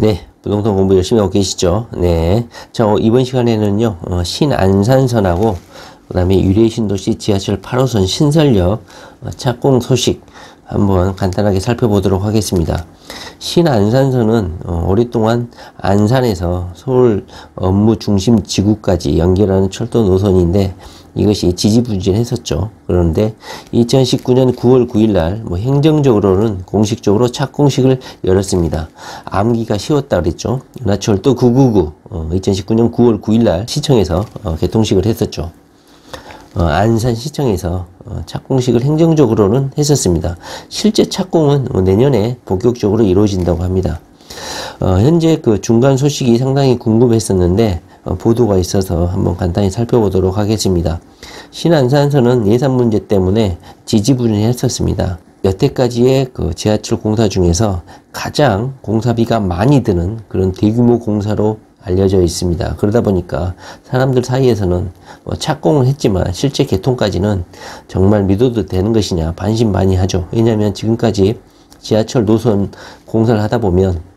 네, 부동산 공부 열심히 하고 계시죠? 네. 자, 이번 시간에는요, 신안산선하고, 그 다음에 유래신도시 지하철 8호선 신설역 착공 소식 한번 간단하게 살펴보도록 하겠습니다. 신안산선은 오랫동안 안산에서 서울 업무 중심 지구까지 연결하는 철도 노선인데 이것이 지지부진했었죠. 그런데 2019년 9월 9일 날 행정적으로는 공식적으로 착공식을 열었습니다. 암기가 쉬웠다 그랬죠. 은하철도 999 2019년 9월 9일 날 시청에서 개통식을 했었죠. 안산시청에서 착공식을 행정적으로는 했었습니다. 실제 착공은 내년에 본격적으로 이루어진다고 합니다. 현재 그 중간 소식이 상당히 궁금했었는데 보도가 있어서 한번 간단히 살펴보도록 하겠습니다. 신안산선은 예산 문제 때문에 지지부진했었습니다. 여태까지의 그 지하철 공사 중에서 가장 공사비가 많이 드는 그런 대규모 공사로 알려져 있습니다. 그러다 보니까 사람들 사이에서는 착공을 했지만 실제 개통까지는 정말 믿어도 되는 것이냐 반신반의하죠. 왜냐하면 지금까지 지하철 노선 공사를 하다 보면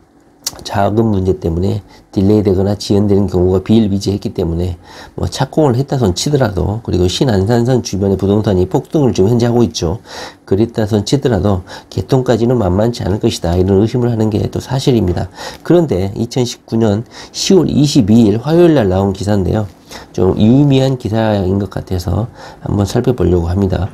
자금 문제 때문에 딜레이 되거나 지연되는 경우가 비일비재했기 때문에 착공을 했다 손 치더라도, 그리고 신안산선 주변의 부동산이 폭등을 지금 현재 하고 있죠. 그랬다 손 치더라도 개통까지는 만만치 않을 것이다, 이런 의심을 하는 게 또 사실입니다. 그런데 2019년 10월 22일 화요일 날 나온 기사인데요, 좀 유의미한 기사인 것 같아서 한번 살펴보려고 합니다.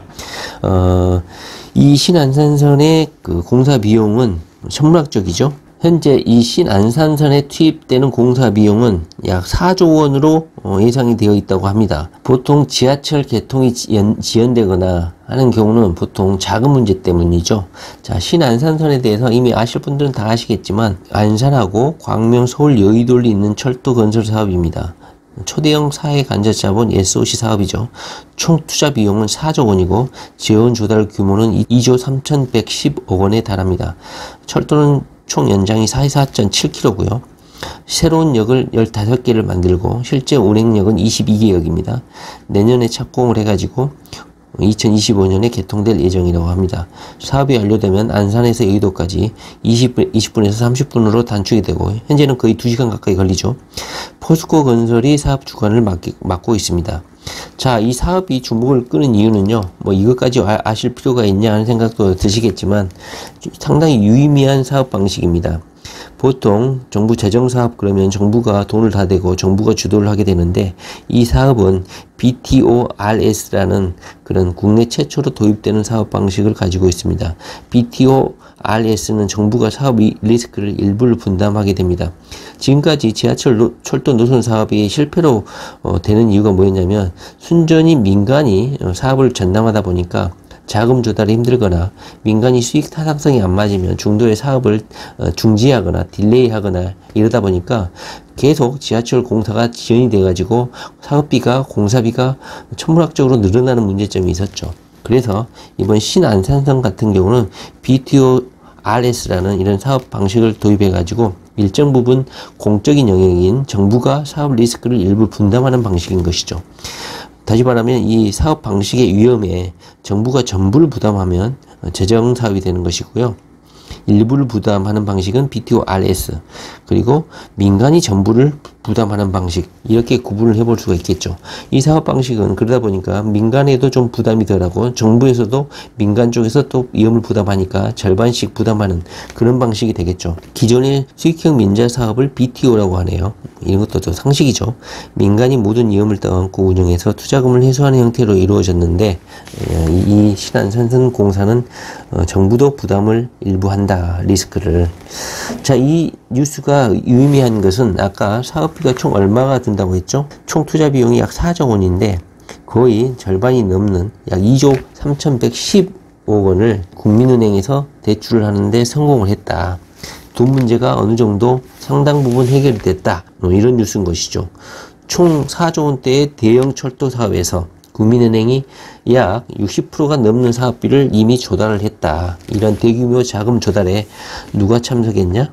이 신안산선의 그 공사 비용은 천문학적이죠. 현재 이 신안산선에 투입되는 공사 비용은 약 4조 원으로 예상이 되어 있다고 합니다. 보통 지하철 개통이 지연되거나 하는 경우는 보통 자금 문제 때문이죠. 자, 신안산선에 대해서 이미 아실 분들은 다 아시겠지만 안산하고 광명, 서울, 여의도를 잇는 철도 건설 사업입니다. 초대형 사회 간접 자본 SOC 사업이죠. 총 투자 비용은 4조 원이고 재원 조달 규모는 2조 3,110억 원에 달합니다. 철도는 총 연장이 44.7km고요. 새로운 역을 15개를 만들고 실제 운행역은 22개역입니다. 내년에 착공을 해가지고 2025년에 개통될 예정이라고 합니다. 사업이 완료되면 안산에서 여의도까지 20분에서 30분으로 단축이 되고 현재는 거의 2시간 가까이 걸리죠. 포스코 건설이 사업 주관을 맡고 있습니다. 자, 이 사업이 주목을 끄는 이유는요, 이것까지 아실 필요가 있냐 하는 생각도 드시겠지만 상당히 유의미한 사업 방식입니다. 보통 정부 재정사업 그러면 정부가 돈을 다 대고 정부가 주도를 하게 되는데, 이 사업은 BTORS라는 그런 국내 최초로 도입되는 사업 방식을 가지고 있습니다. BTORS는 정부가 사업 리스크를 일부를 분담하게 됩니다. 지금까지 지하철 철도 노선 사업이 실패로 되는 이유가 뭐였냐면, 순전히 민간이 사업을 전담하다 보니까 자금 조달이 힘들거나 민간이 수익 타당성이 안 맞으면 중도의 사업을 중지하거나 딜레이하거나 이러다 보니까 계속 지하철 공사가 지연이 돼 가지고 사업비가, 공사비가 천문학적으로 늘어나는 문제점이 있었죠. 그래서 이번 신안산선 같은 경우는 BTORS라는 이런 사업 방식을 도입해 가지고 일정 부분 공적인 영역인 정부가 사업 리스크를 일부 분담하는 방식인 것이죠. 다시 말하면 이 사업 방식의 위험에 정부가 전부를 부담하면 재정 사업이 되는 것이고요. 일부를 부담하는 방식은 BTORS, 그리고 민간이 전부를 부담하는 방식, 이렇게 구분을 해볼 수가 있겠죠. 이 사업 방식은 그러다 보니까 민간에도 좀 부담이 덜하고 정부에서도 민간 쪽에서 또 위험을 부담하니까 절반씩 부담하는 그런 방식이 되겠죠. 기존의 수익형 민자 사업을 BTO라고 하네요. 이런 것도 또 상식이죠. 민간이 모든 위험을 떠안고 운영해서 투자금을 회수하는 형태로 이루어졌는데, 이 신안산선 공사는 정부도 부담을 일부 한다, 리스크를. 자, 이 뉴스가 유의미한 것은 아까 사업비가 총 얼마가 든다고 했죠? 총 투자 비용이 약 4조 원인데 거의 절반이 넘는 약 2조 3,110억 원을 국민은행에서 대출을 하는데 성공을 했다. 돈 문제가 어느 정도 상당 부분 해결이 됐다, 이런 뉴스인 것이죠. 총 4조 원대의 대형 철도 사업에서 국민은행이 약 60%가 넘는 사업비를 이미 조달을 했다. 이런 대규모 자금 조달에 누가 참석했냐?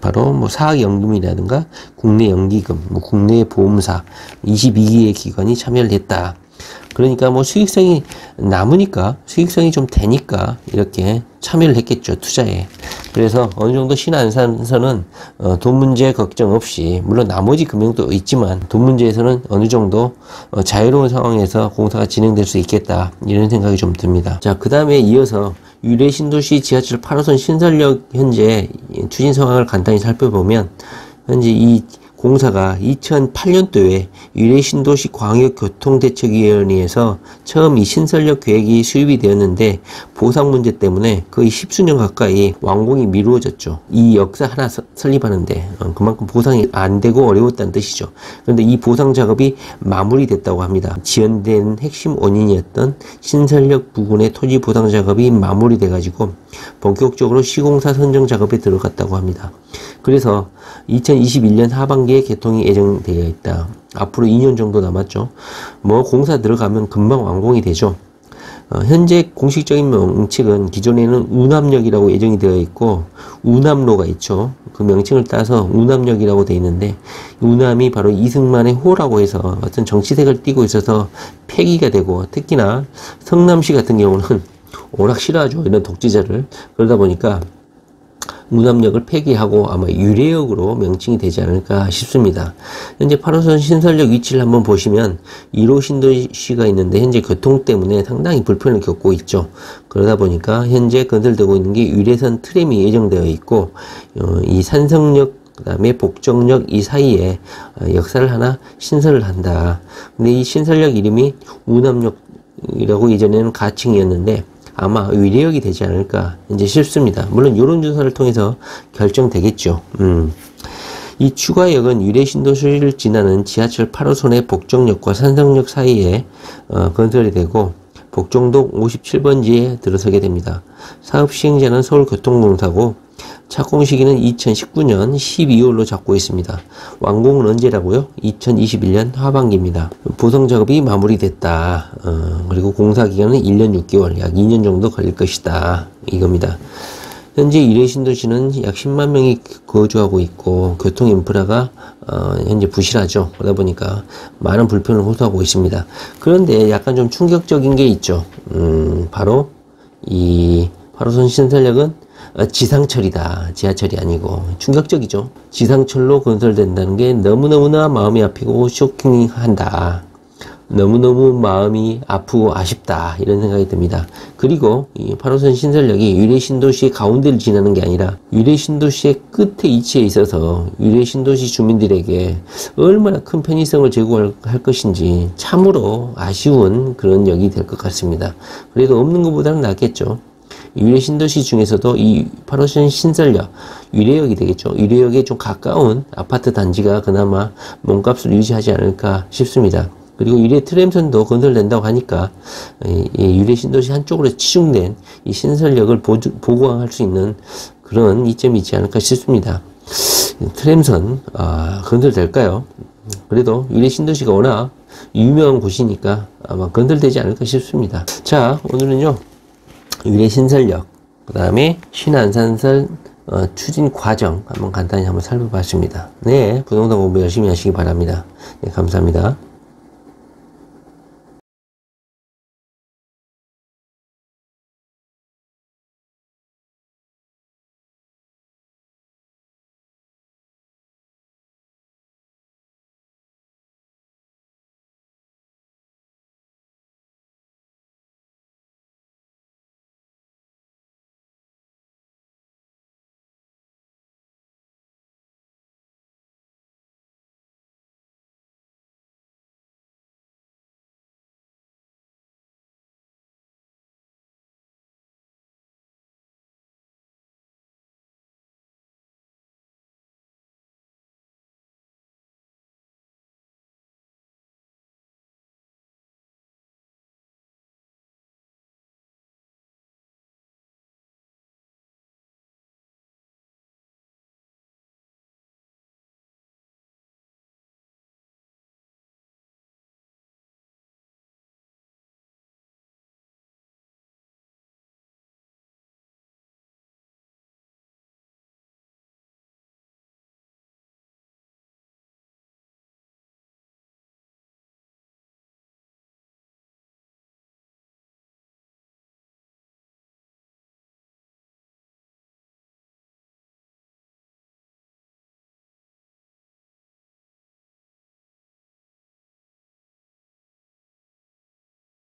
바로 사학연금이라든가 국내 연기금, 국내 보험사 22개의 기관이 참여를 했다. 그러니까 수익성이 남으니까, 수익성이 좀 되니까 이렇게 참여를 했겠죠, 투자에. 그래서 어느 정도 신안산에서는 돈 문제 걱정 없이, 물론 나머지 금융도 있지만 돈 문제에서는 어느 정도 자유로운 상황에서 공사가 진행될 수 있겠다, 이런 생각이 좀 듭니다. 자, 그 다음에 이어서 유래신도시 지하철 8호선 신설역 현재 추진 상황을 간단히 살펴보면, 현재 이 공사가 2008년도에 유래신도시 광역교통대책위원회에서 처음 이 신설역 계획이 수립이 되었는데, 보상 문제 때문에 거의 10수년 가까이 완공이 미루어졌죠. 이 역사 하나 설립하는데 그만큼 보상이 안 되고 어려웠다는 뜻이죠. 그런데 이 보상 작업이 마무리됐다고 합니다. 지연된 핵심 원인이었던 신설역 부근의 토지 보상 작업이 마무리돼 가지고 본격적으로 시공사 선정 작업에 들어갔다고 합니다. 그래서 2021년 하반기에 개통이 예정되어 있다. 앞으로 2년 정도 남았죠. 뭐 공사 들어가면 금방 완공이 되죠. 현재 공식적인 명칭은 기존에는 우남역이라고 예정이 되어 있고, 우남로가 있죠. 그 명칭을 따서 우남역이라고 되어 있는데, 우남이 바로 이승만의 호라고 해서 어떤 정치색을 띠고 있어서 폐기가 되고, 특히나 성남시 같은 경우는 워낙 싫어하죠, 이런 독재자를. 그러다 보니까 우남역을 폐기하고 아마 유래역으로 명칭이 되지 않을까 싶습니다. 현재 8호선 신설역 위치를 한번 보시면 1호 신도시가 있는데, 현재 교통 때문에 상당히 불편을 겪고 있죠. 그러다 보니까 현재 건설되고 있는 게 유래선 트램이 예정되어 있고, 이 산성역 그 다음에 복정역 이 사이에 역사를 하나 신설을 한다. 근데 이 신설역 이름이 우남역이라고 예전에는 가칭이었는데 아마 유래역이 되지 않을까 이제 싶습니다. 물론 여론조사를 통해서 결정되겠죠. 이 추가역은 유래신도시를 지나는 지하철 8호선의 복정역과 산성역 사이에 건설이 되고, 복정동 57번지에 들어서게 됩니다. 사업 시행자는 서울교통공사고, 착공 시기는 2019년 12월로 잡고 있습니다. 완공은 언제라고요? 2021년 하반기입니다. 보상 작업이 마무리됐다. 그리고 공사 기간은 1년 6개월, 약 2년 정도 걸릴 것이다, 이겁니다. 현재 유래신도시는 약 10만 명이 거주하고 있고, 교통 인프라가 현재 부실하죠. 그러다 보니까 많은 불편을 호소하고 있습니다. 그런데 약간 좀 충격적인 게 있죠. 바로 이 8호선 신설역은 지상철이다, 지하철이 아니고. 충격적이죠. 지상철로 건설된다는 게 너무너무나 마음이 아프고 쇼킹한다. 너무너무 마음이 아프고 아쉽다, 이런 생각이 듭니다. 그리고 이 8호선 신설역이 유래신도시의 가운데를 지나는 게 아니라 유래신도시의 끝에 위치해 있어서 유래신도시 주민들에게 얼마나 큰 편의성을 제공할 것인지 참으로 아쉬운 그런 역이 될 것 같습니다. 그래도 없는 것보다는 낫겠죠. 유래신도시 중에서도 이 8호선 신설역, 유래역이 되겠죠. 유래역에 좀 가까운 아파트 단지가 그나마 몸값을 유지하지 않을까 싶습니다. 그리고 유래 트램선도 건설된다고 하니까 유래신도시 한쪽으로 치중된 이 신설역을 보강할 수 있는 그런 이점이 있지 않을까 싶습니다. 트램선 건설될까요? 그래도 유래신도시가 워낙 유명한 곳이니까 아마 건설되지 않을까 싶습니다. 자, 오늘은요 유래신설역, 그 다음에 신안산선 추진 과정 한번 간단히 한번 살펴봤습니다. 네, 부동산 공부 열심히 하시기 바랍니다. 네, 감사합니다.